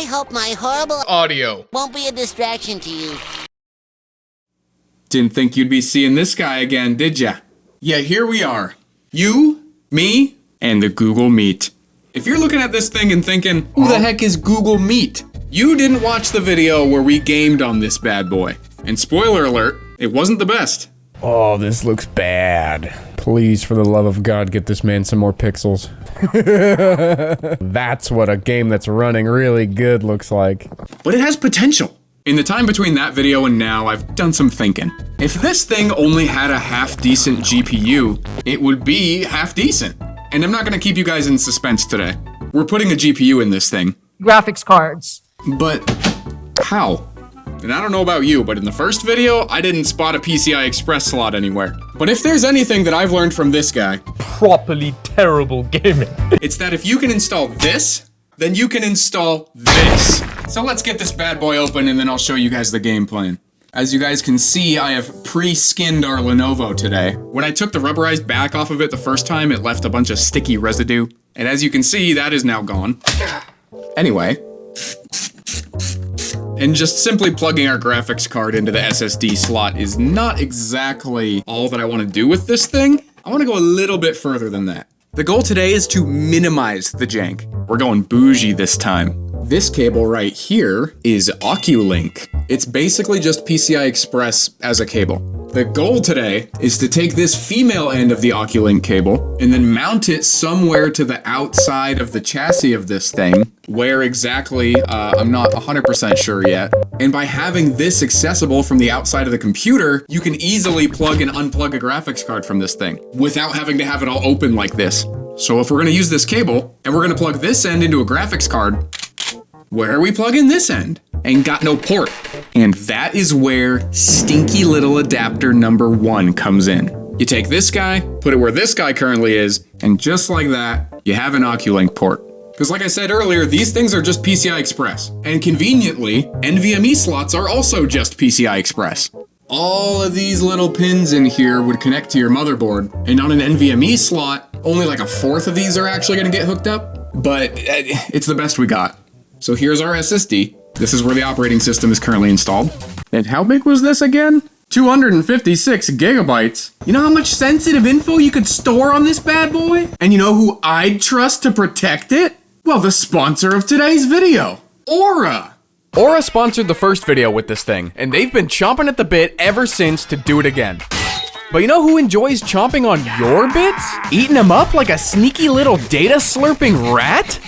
I hope my horrible audio won't be a distraction to you. Didn't think you'd be seeing this guy again, did ya? Yeah, here we are. You, me, and the Google Meet. If you're looking at this thing and thinking, who the heck is Google Meet? You didn't watch the video where we gamed on this bad boy. And spoiler alert, it wasn't the best. Oh, this looks bad. Please, for the love of God, get this man some more pixels. That's what a game that's running really good looks like. But it has potential. In the time between that video and now, I've done some thinking. If this thing only had a half-decent GPU, it would be half-decent. And I'm not gonna keep you guys in suspense today. We're putting a GPU in this thing. Graphics cards. But how? And I don't know about you, but in the first video, I didn't spot a PCI Express slot anywhere. But if there's anything that I've learned from this guy, Properly terrible gaming. it's that if you can install this, then you can install this. So let's get this bad boy open and then I'll show you guys the game plan. As you guys can see, I have pre-skinned our Lenovo today. When I took the rubberized back off of it the first time, it left a bunch of sticky residue. And as you can see, that is now gone. Anyway. And just simply plugging our graphics card into the SSD slot is not exactly all that I want to do with this thing. I want to go a little bit further than that. The goal today is to minimize the jank. We're going bougie this time. This cable right here is Oculink. It's basically just PCI Express as a cable. The goal today is to take this female end of the Oculink cable and then mount it somewhere to the outside of the chassis of this thing. Where exactly, I'm not 100% sure yet. And by having this accessible from the outside of the computer, you can easily plug and unplug a graphics card from this thing without having to have it all open like this. So if we're gonna use this cable and we're gonna plug this end into a graphics card, where are we plugging this end? Ain't got no port. And that is where stinky little adapter number 1 comes in. You take this guy, put it where this guy currently is, and just like that, you have an Oculink port. Because like I said earlier, these things are just PCI Express. And conveniently, NVMe slots are also just PCI Express. All of these little pins in here would connect to your motherboard. And on an NVMe slot, only like a fourth of these are actually gonna get hooked up. But it's the best we got. So here's our SSD. This is where the operating system is currently installed. And how big was this again? 256 gigabytes. You know how much sensitive info you could store on this bad boy? And you know who I'd trust to protect it? Well, the sponsor of today's video, Aura. Aura sponsored the first video with this thing, and they've been chomping at the bit ever since to do it again. But you know who enjoys chomping on your bits? Eating them up like a sneaky little data slurping rat?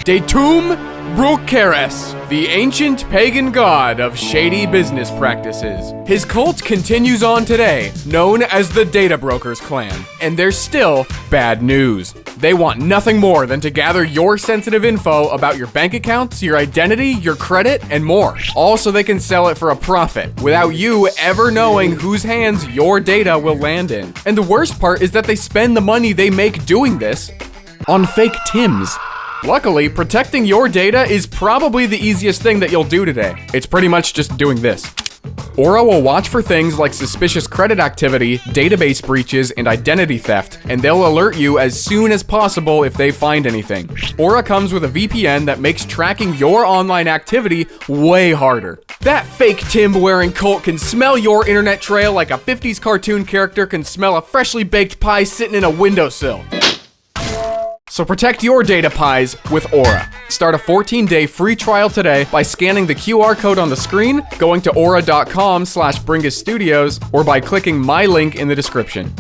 Datum Brukeres, the ancient pagan god of shady business practices. His cult continues on today, known as the Data Brokers Clan. And there's still bad news. They want nothing more than to gather your sensitive info about your bank accounts, your identity, your credit, and more. All so they can sell it for a profit, without you ever knowing whose hands your data will land in. And the worst part is that they spend the money they make doing this on fake Tims. Luckily, protecting your data is probably the easiest thing that you'll do today. It's pretty much just doing this. Aura will watch for things like suspicious credit activity, database breaches, and identity theft, and they'll alert you as soon as possible if they find anything. Aura comes with a VPN that makes tracking your online activity way harder. That fake Tim-wearing cult can smell your internet trail like a 50s cartoon character can smell a freshly baked pie sitting in a windowsill. So protect your data pies with Aura. Start a 14-day free trial today by scanning the QR code on the screen, going to aura.com/Bringus Studios, or by clicking my link in the description.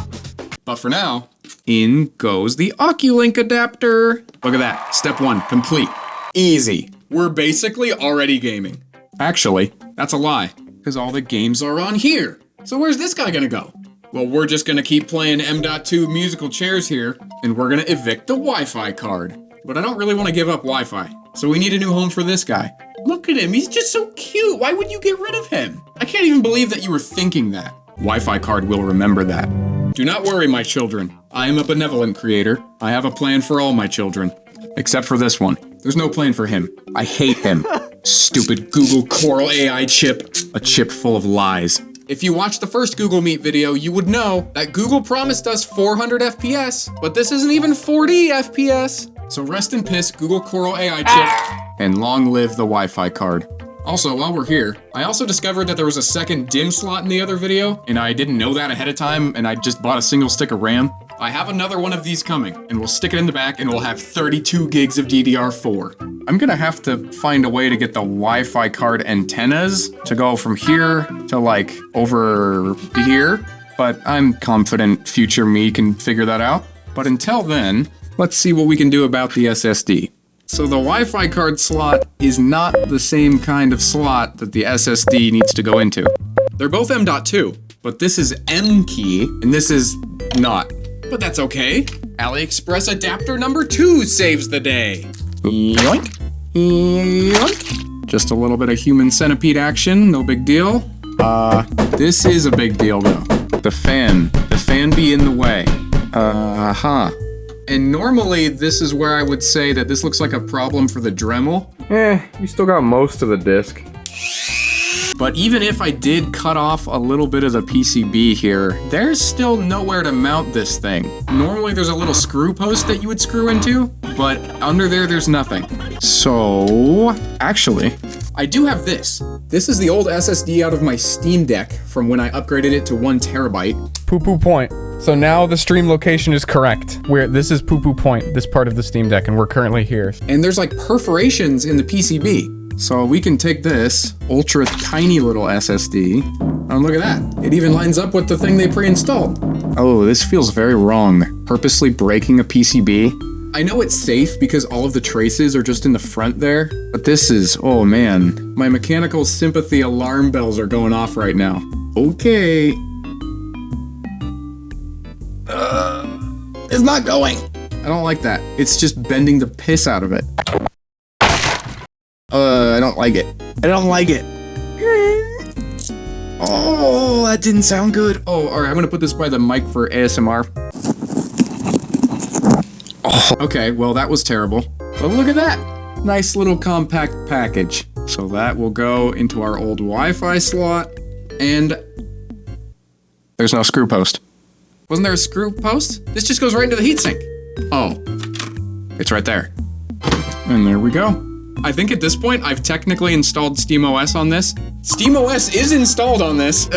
But for now, in goes the Oculink adapter. Look at that, step 1, complete. Easy. We're basically already gaming. Actually, that's a lie, because all the games are on here. So where's this guy gonna go? Well, we're just gonna keep playing M.2 musical chairs here, and we're gonna evict the Wi-Fi card. But I don't really wanna give up Wi-Fi, so we need a new home for this guy. Look at him, he's just so cute. Why would you get rid of him? I can't even believe that you were thinking that. Wi-Fi card will remember that. Do not worry, my children. I am a benevolent creator. I have a plan for all my children. Except for this one. There's no plan for him. I hate him. Stupid Google Coral AI chip. A chip full of lies. If you watched the first Google Meet video, you would know that Google promised us 400 FPS, but this isn't even 40 FPS. So rest in piss, Google Coral AI chip. And long live the Wi-Fi card. Also, while we're here, I also discovered that there was a second DIMM slot in the other video, and I didn't know that ahead of time, and I just bought a single stick of RAM. I have another one of these coming, and we'll stick it in the back, and we'll have 32 gigs of DDR4. I'm gonna have to find a way to get the Wi-Fi card antennas to go from here to like over here, but I'm confident future me can figure that out. But until then, let's see what we can do about the SSD. So the Wi-Fi card slot is not the same kind of slot that the SSD needs to go into. They're both M.2, but this is M key and this is not. But that's okay. AliExpress adapter number 2 saves the day. Yoink, yoink. Just a little bit of human centipede action, no big deal. This is a big deal though. The fan be in the way. And normally, this is where I would say that this looks like a problem for the Dremel. You still got most of the disc. But even if I did cut off a little bit of the PCB here, there's still nowhere to mount this thing. Normally, there's a little screw post that you would screw into, but under there's nothing. So, actually, I do have this. This is the old SSD out of my Steam Deck from when I upgraded it to 1 terabyte. Poo-poo point. So now the stream location is correct. This is Poo-poo point, this part of the Steam Deck, and we're currently here. And there's like perforations in the PCB. So we can take this ultra tiny little SSD, and look at that. It even lines up with the thing they pre-installed. Oh, this feels very wrong. Purposely breaking a PCB. I know it's safe because all of the traces are just in the front there, but this is, oh man. My mechanical sympathy alarm bells are going off right now. Okay. It's not going. I don't like that. It's just bending the piss out of it. I don't like it. I don't like it. Oh, that didn't sound good. Oh, all right, I'm gonna put this by the mic for ASMR. Oh, okay, well, that was terrible. But look at that. Nice little compact package. So that will go into our old Wi-Fi slot, and there's no screw post. Wasn't there a screw post? This just goes right into the heatsink. Oh, it's right there. And there we go. I think at this point, I've technically installed SteamOS on this. SteamOS is installed on this.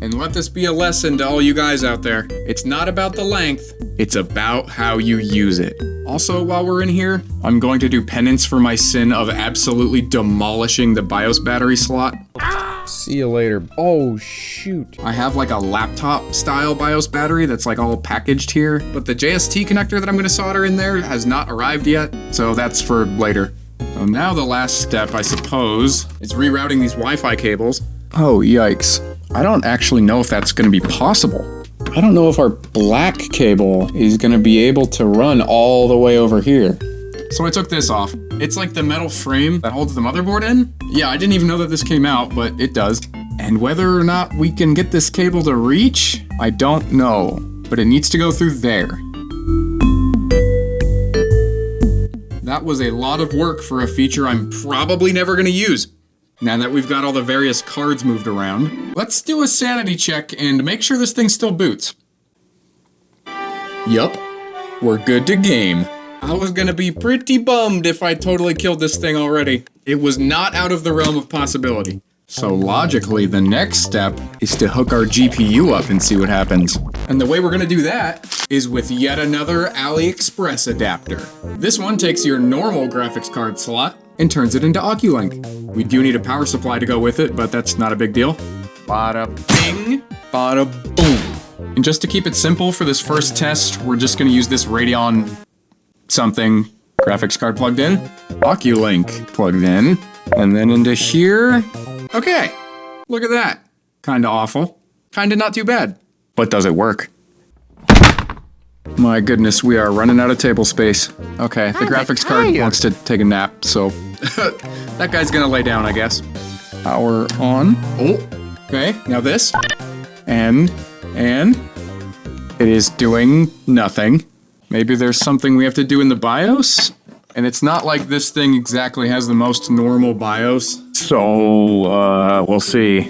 And let this be a lesson to all you guys out there. It's not about the length, it's about how you use it. Also, while we're in here, I'm going to do penance for my sin of absolutely demolishing the BIOS battery slot. See you later. Oh, shoot. I have like a laptop style BIOS battery that's like all packaged here, but the JST connector that I'm gonna solder in there has not arrived yet, so that's for later. So now the last step, I suppose, is rerouting these Wi-Fi cables. Oh, yikes. I don't actually know if that's gonna be possible. I don't know if our black cable is gonna be able to run all the way over here. So I took this off. It's like the metal frame that holds the motherboard in. Yeah, I didn't even know that this came out, but it does. And whether or not we can get this cable to reach, I don't know. But it needs to go through there. That was a lot of work for a feature I'm probably never gonna use. Now that we've got all the various cards moved around, let's do a sanity check and make sure this thing still boots. Yup, we're good to game. I was gonna be pretty bummed if I totally killed this thing already. It was not out of the realm of possibility. So logically, the next step is to hook our GPU up and see what happens. And the way we're gonna do that is with yet another AliExpress adapter. This one takes your normal graphics card slot and turns it into Oculink. We do need a power supply to go with it, but that's not a big deal. Bada bing, bada boom. And just to keep it simple for this first test, we're just gonna use this Radeon something graphics card plugged in, Oculink plugged in, and then into here. Okay, look at that. Kinda awful, kinda not too bad. But does it work? My goodness, we are running out of table space. Okay, the graphics card wants to take a nap, so that guy's gonna lay down, I guess. Power on. Oh, okay, now this. And it is doing nothing. Maybe there's something we have to do in the BIOS? And it's not like this thing exactly has the most normal BIOS. So, we'll see.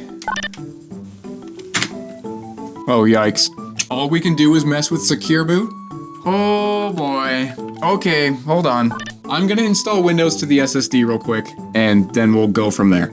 Oh, yikes. All we can do is mess with Secure Boot? Oh boy. Okay, hold on. I'm gonna install Windows to the SSD real quick, and then we'll go from there.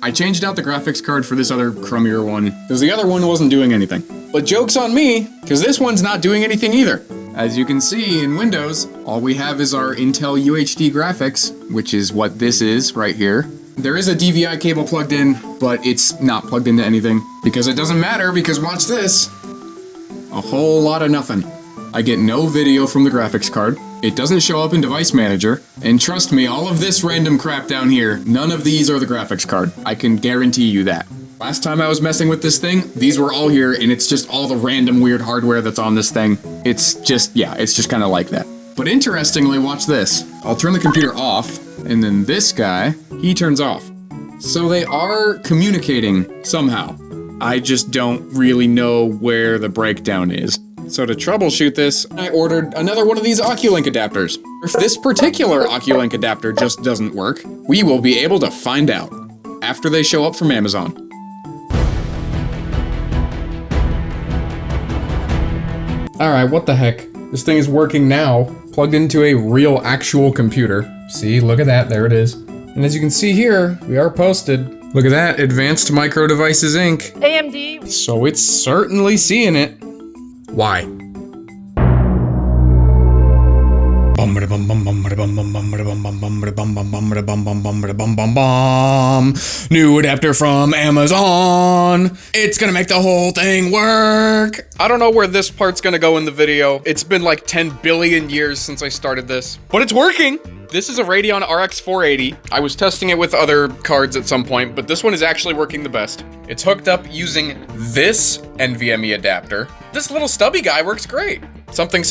I changed out the graphics card for this other crummier one, because the other one wasn't doing anything. But joke's on me, because this one's not doing anything either. As you can see in Windows, all we have is our Intel UHD graphics, which is what this is right here. There is a DVI cable plugged in, but it's not plugged into anything, because it doesn't matter, because watch this. A whole lot of nothing. I get no video from the graphics card, it doesn't show up in Device Manager, and trust me, all of this random crap down here, none of these are the graphics card. I can guarantee you that. Last time I was messing with this thing, these were all here, and it's just all the random weird hardware that's on this thing. It's just kind of like that. But interestingly, watch this. I'll turn the computer off, and then this guy, he turns off. So they are communicating somehow. I just don't really know where the breakdown is. So to troubleshoot this, I ordered another one of these Oculink adapters. If this particular Oculink adapter just doesn't work, we will be able to find out after they show up from Amazon. Alright, what the heck? This thing is working now, plugged into a real actual computer. See, look at that, there it is. And as you can see here, we are posted. Look at that, Advanced Micro Devices Inc. AMD. So it's certainly seeing it. Why? New adapter from Amazon. It's gonna make the whole thing work. I don't know where this part's gonna go in the video. It's been like 10 billion years since I started this, but it's working. This is a Radeon RX 480. I was testing it with other cards at some point, but this one is actually working the best. It's hooked up using this NVMe adapter. This little stubby guy works great. Something,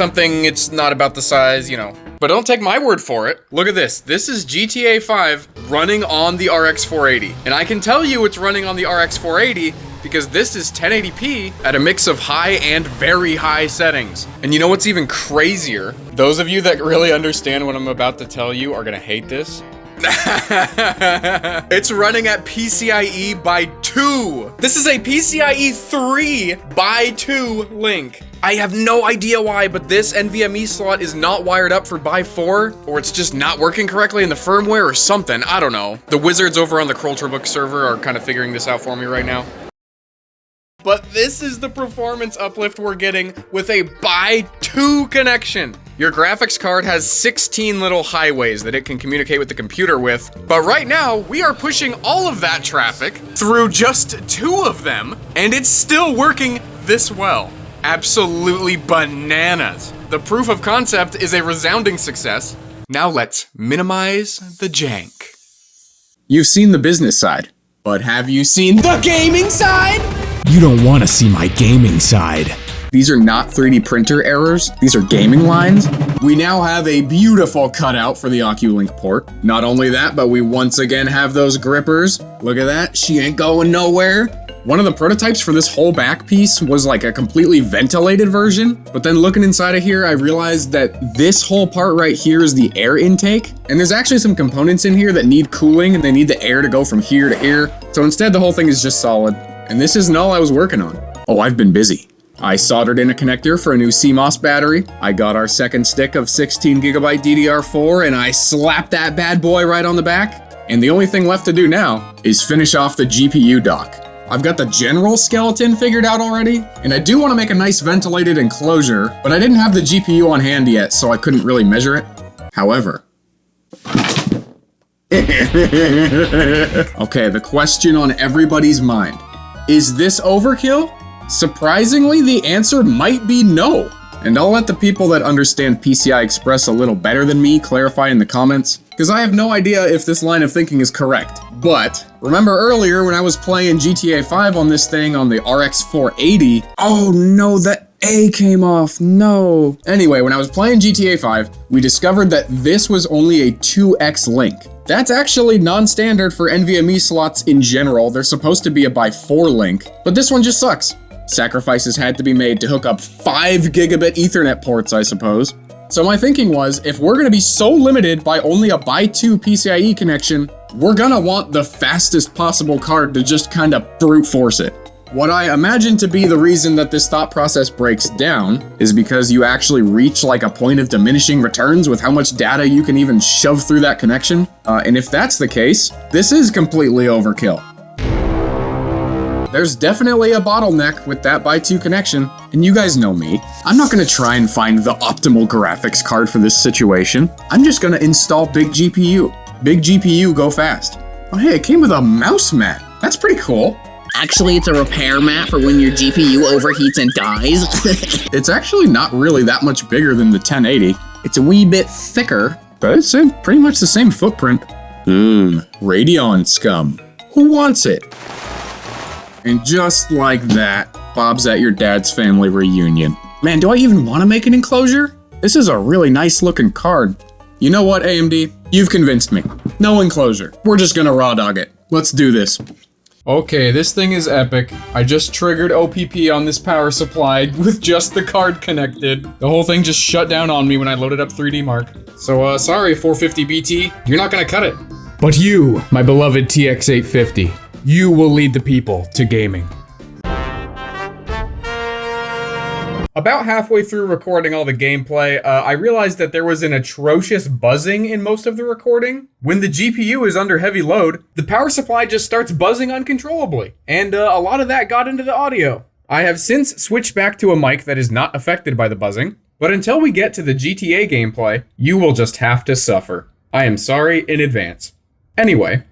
it's not about the size, you know. But don't take my word for it. Look at this. This is GTA 5 running on the RX 480. And I can tell you it's running on the RX 480 because this is 1080p at a mix of high and very high settings. And you know what's even crazier? Those of you that really understand what I'm about to tell you are gonna hate this. It's running at PCIe by 2. This is a PCIe 3 by 2 link. I have no idea why, but this NVMe slot is not wired up for by 4, or it's just not working correctly in the firmware or something. I don't know. The wizards over on the Ultrabook server are kind of figuring this out for me right now. But this is the performance uplift we're getting with a by 2 connection. Your graphics card has 16 little highways that it can communicate with the computer with, but right now we are pushing all of that traffic through just 2 of them, and it's still working this well. Absolutely bananas. The proof of concept is a resounding success. Now let's minimize the jank. You've seen the business side, but have you seen the gaming side? You don't want to see my gaming side. These are not 3D printer errors, these are gaming lines. We now have a beautiful cutout for the Oculink port. Not only that, but we once again have those grippers. Look at that, she ain't going nowhere. One of the prototypes for this whole back piece was like a completely ventilated version, but then looking inside of here, I realized that this whole part right here is the air intake, and there's actually some components in here that need cooling, and they need the air to go from here to here. So instead, the whole thing is just solid. And this isn't all I was working on. Oh, I've been busy. I soldered in a connector for a new CMOS battery. I got our second stick of 16GB DDR4 and I slapped that bad boy right on the back. And the only thing left to do now is finish off the GPU dock. I've got the general skeleton figured out already, and I do want to make a nice ventilated enclosure, but I didn't have the GPU on hand yet, so I couldn't really measure it. However, okay, the question on everybody's mind. Is this overkill? Surprisingly, the answer might be no. And I'll let the people that understand PCI Express a little better than me clarify in the comments, because I have no idea if this line of thinking is correct. But remember earlier when I was playing GTA 5 on this thing on the RX 480, oh no, the A came off, no. Anyway, when I was playing GTA 5, we discovered that this was only a 2x link. That's actually non-standard for NVMe slots in general. They're supposed to be a by 4 link, but this one just sucks. Sacrifices had to be made to hook up 5 gigabit Ethernet ports, I suppose. So my thinking was, if we're gonna be so limited by only a by 2 PCIe connection, we're gonna want the fastest possible card to just kinda brute force it. What I imagine to be the reason that this thought process breaks down is because you actually reach like a point of diminishing returns with how much data you can even shove through that connection. And if that's the case, this is completely overkill. There's definitely a bottleneck with that by 2 connection, and you guys know me. I'm not gonna try and find the optimal graphics card for this situation. I'm just gonna install big GPU. Big GPU, go fast. Oh hey, it came with a mouse mat. That's pretty cool. Actually, it's a repair mat for when your GPU overheats and dies. It's actually not really that much bigger than the 1080. It's a wee bit thicker, but it's in pretty much the same footprint. Radeon scum. Who wants it? And just like that, Bob's at your dad's family reunion. Man, do I even want to make an enclosure? This is a really nice looking card. You know what, AMD? You've convinced me. No enclosure. We're just gonna raw dog it. Let's do this. Okay, this thing is epic. I just triggered OPP on this power supply with just the card connected. The whole thing just shut down on me when I loaded up 3D Mark. So, sorry, 450 BT, you're not gonna cut it. But you, my beloved TX850, you will lead the people to gaming. About halfway through recording all the gameplay, I realized that there was an atrocious buzzing in most of the recording. When the GPU is under heavy load, the power supply just starts buzzing uncontrollably, and a lot of that got into the audio. I have since switched back to a mic that is not affected by the buzzing, but until we get to the GTA gameplay, you will just have to suffer. I am sorry in advance. Anyway.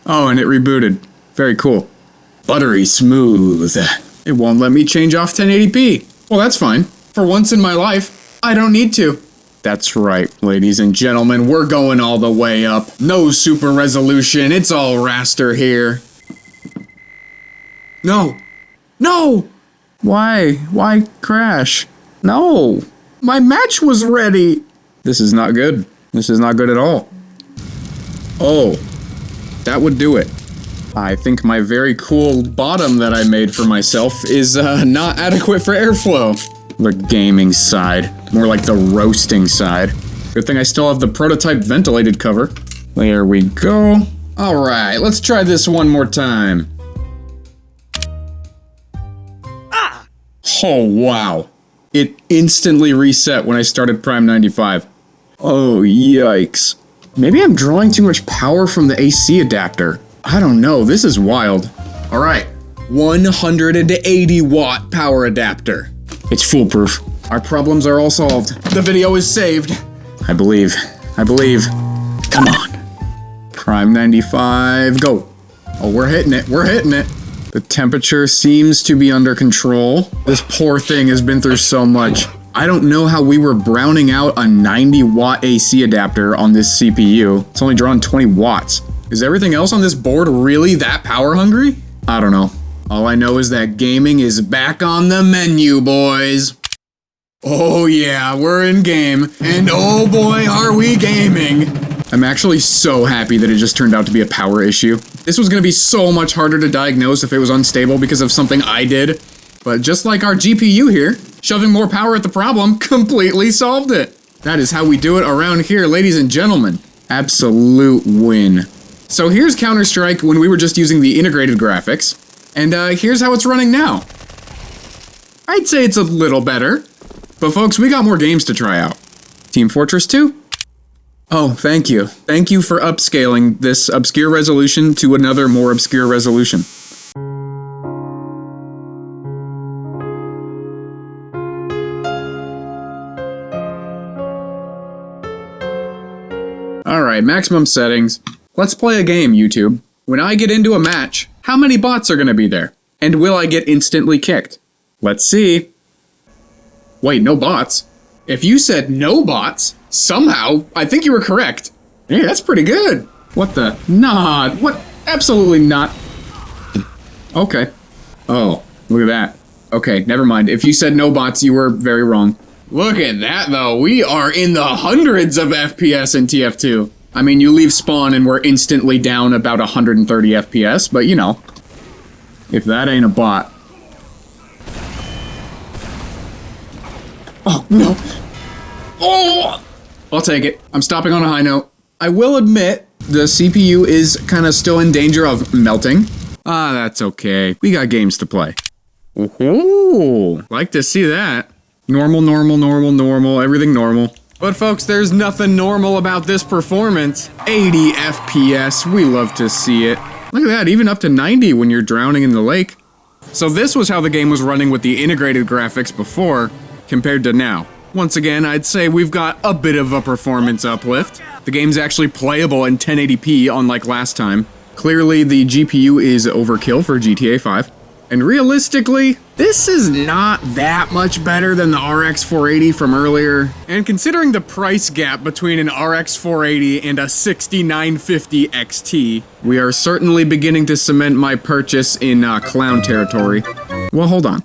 Oh, and it rebooted. Very cool. Buttery smooth. It won't let me change off 1080p. Well, that's fine. For once in my life, I don't need to. That's right, ladies and gentlemen, we're going all the way up. No super resolution, it's all raster here. No. No! Why? Why crash? No! My match was ready! This is not good. This is not good at all. Oh. That would do it. I think my very cool bottom that I made for myself is not adequate for airflow. The gaming side. More like the roasting side. Good thing I still have the prototype ventilated cover. There we go. Alright, let's try this one more time. Oh, wow. It instantly reset when I started Prime 95. Oh, yikes. Maybe I'm drawing too much power from the AC adapter. I don't know, this is wild. Alright, 180 watt power adapter. It's foolproof. Our problems are all solved. The video is saved. I believe. Come on. Prime 95, go. Oh, we're hitting it. The temperature seems to be under control. This poor thing has been through so much. I don't know how we were browning out a 90 watt AC adapter on this CPU. It's only drawing 20 watts. Is everything else on this board really that power hungry? I don't know. All I know is that gaming is back on the menu, boys. Oh yeah, we're in game, and oh boy are we gaming. I'm actually so happy that it just turned out to be a power issue. This was gonna be so much harder to diagnose if it was unstable because of something I did. But just like our GPU here, shoving more power at the problem completely solved it. That is how we do it around here, ladies and gentlemen. Absolute win. So here's Counter-Strike when we were just using the integrated graphics, and here's how it's running now. I'd say it's a little better, but folks, we got more games to try out. Team Fortress 2? Oh, thank you. Thank you for upscaling this obscure resolution to another more obscure resolution. Alright, maximum settings. Let's play a game, YouTube. When I get into a match, how many bots are gonna be there? And will I get instantly kicked? Let's see. Wait, no bots? If you said no bots, somehow, I think you were correct. Hey, that's pretty good. What the? Nah, what? Absolutely not. Okay. Oh, look at that. Okay, never mind. If you said no bots, you were very wrong. Look at that, though. We are in the hundreds of FPS in TF2. I mean, you leave spawn and we're instantly down about 130 FPS, but you know, if that ain't a bot. Oh, no. Oh! I'll take it. I'm stopping on a high note. I will admit, the CPU is kind of still in danger of melting. Ah, that's okay. We got games to play. Ooh, like to see that. Normal, normal, normal, normal, everything normal. But folks, there's nothing normal about this performance. 80 FPS, we love to see it. Look at that, even up to 90 when you're drowning in the lake. So this was how the game was running with the integrated graphics before, compared to now. Once again, I'd say we've got a bit of a performance uplift. The game's actually playable in 1080p, unlike last time. Clearly, the GPU is overkill for GTA 5. And realistically, this is not that much better than the RX 480 from earlier. And considering the price gap between an RX 480 and a 6950 XT, we are certainly beginning to cement my purchase in clown territory. Well, hold on.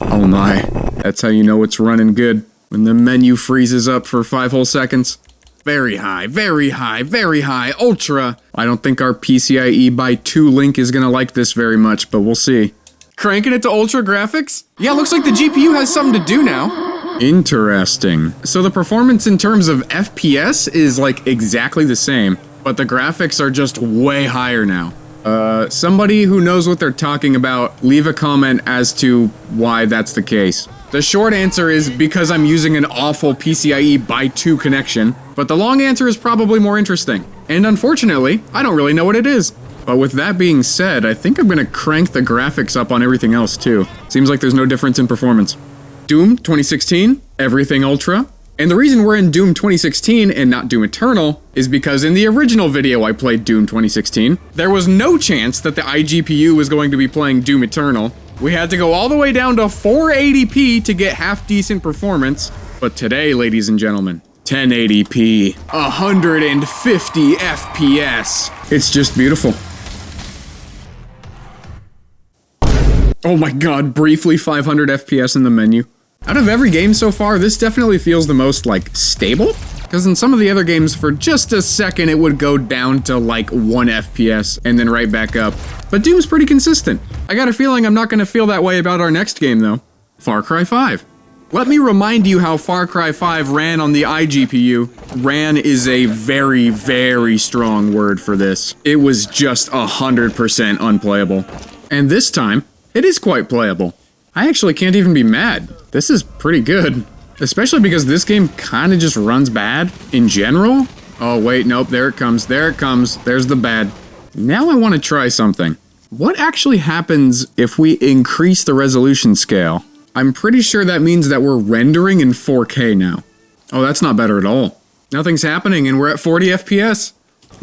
Oh my, that's how you know it's running good. When the menu freezes up for 5 whole seconds. Very high, very high, very high, ultra. I don't think our PCIe by 2 link is gonna like this very much, but we'll see. Cranking it to ultra graphics? Yeah, looks like the GPU has something to do now. Interesting. So the performance in terms of FPS is like exactly the same, but the graphics are just way higher now. Somebody who knows what they're talking about, leave a comment as to why that's the case. The short answer is because I'm using an awful PCIe by 2 connection, but the long answer is probably more interesting. And unfortunately, I don't really know what it is. But with that being said, I think I'm gonna crank the graphics up on everything else too. Seems like there's no difference in performance. Doom 2016, everything ultra. And the reason we're in Doom 2016 and not Doom Eternal is because in the original video I played Doom 2016, there was no chance that the iGPU was going to be playing Doom Eternal. We had to go all the way down to 480p to get half-decent performance. But today, ladies and gentlemen, 1080p, 150 FPS. It's just beautiful. Oh my god, briefly 500 FPS in the menu. Out of every game so far, this definitely feels the most, like, stable? Because in some of the other games, for just a second, it would go down to, like, 1 FPS and then right back up. But Doom's pretty consistent. I got a feeling I'm not gonna feel that way about our next game, though. Far Cry 5. Let me remind you how Far Cry 5 ran on the iGPU. Ran is a very, very strong word for this. It was just 100% unplayable. And this time, it is quite playable. I actually can't even be mad. This is pretty good. Especially because this game kinda just runs bad in general. Oh wait, nope, there it comes, there it comes. There's the bad. Now I want to try something. What actually happens if we increase the resolution scale? I'm pretty sure that means that we're rendering in 4K now. Oh, that's not better at all. Nothing's happening and we're at 40 FPS.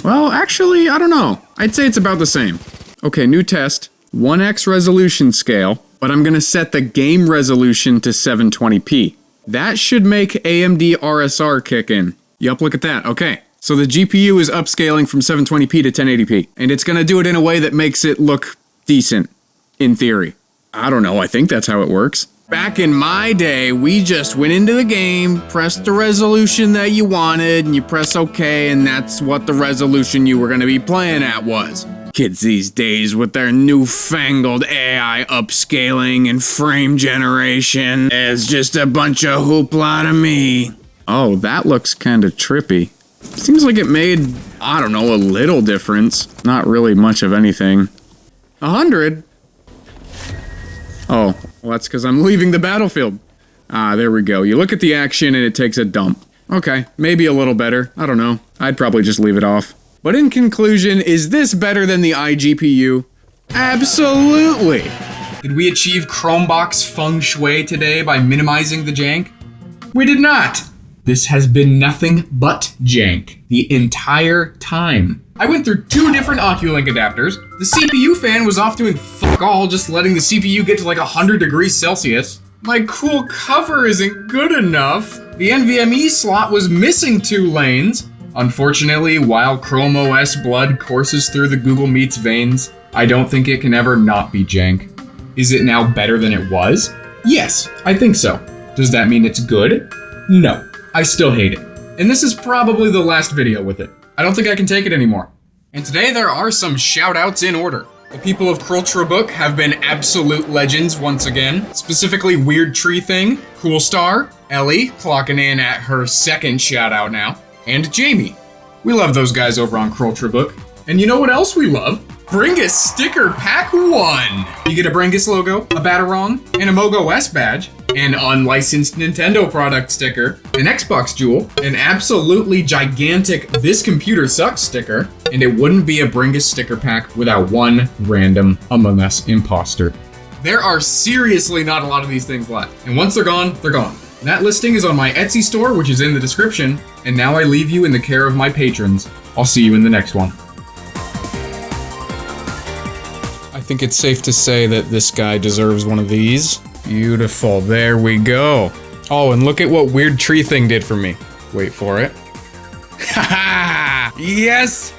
Well, actually, I don't know. I'd say it's about the same. Okay, new test. 1x resolution scale, but I'm gonna set the game resolution to 720p. That should make AMD RSR kick in. Yup, look at that. Okay. So the GPU is upscaling from 720p to 1080p, and it's gonna do it in a way that makes it look decent, in theory. I don't know, I think that's how it works. Back in my day, we just went into the game, pressed the resolution that you wanted, and you press OK, and that's what the resolution you were gonna be playing at was. Kids these days with their newfangled AI upscaling and frame generation is just a bunch of hoopla to me. Oh, that looks kinda trippy. Seems like it made, I don't know, a little difference. Not really much of anything. 100? Oh, well that's because I'm leaving the battlefield. Ah, there we go. You look at the action and it takes a dump. Okay, maybe a little better. I don't know. I'd probably just leave it off. But in conclusion, is this better than the iGPU? Absolutely! Did we achieve Chromebox feng shui today by minimizing the jank? We did not! This has been nothing but jank the entire time. I went through 2 different Oculink adapters. The CPU fan was off doing fuck all, just letting the CPU get to like 100 degrees Celsius. My cool cover isn't good enough. The NVMe slot was missing 2 lanes. Unfortunately, while Chrome OS blood courses through the Google Meets veins, I don't think it can ever not be jank. Is it now better than it was? Yes, I think so. Does that mean it's good? No, I still hate it. And this is probably the last video with it. I don't think I can take it anymore. And today there are some shout-outs in order. The people of Cultura Book have been absolute legends once again. Specifically Weird Tree Thing, Cool Star, Ellie, clocking in at her 2nd shout-out now, and Jamie. We love those guys over on Book. And you know what else we love? Bringus Sticker Pack 1. You get a Bringus logo, a Batarang, and a Mogo S badge, an unlicensed Nintendo product sticker, an Xbox Jewel, an absolutely gigantic This Computer Sucks sticker, and it wouldn't be a Bringus sticker pack without one random Among Us imposter. There are seriously not a lot of these things left, and once they're gone, they're gone. That listing is on my Etsy store, which is in the description, and now I leave you in the care of my patrons. I'll see you in the next one. I think it's safe to say that this guy deserves one of these. Beautiful, there we go. Oh, and look at what weird tree thing did for me. Wait for it. Haha! Yes!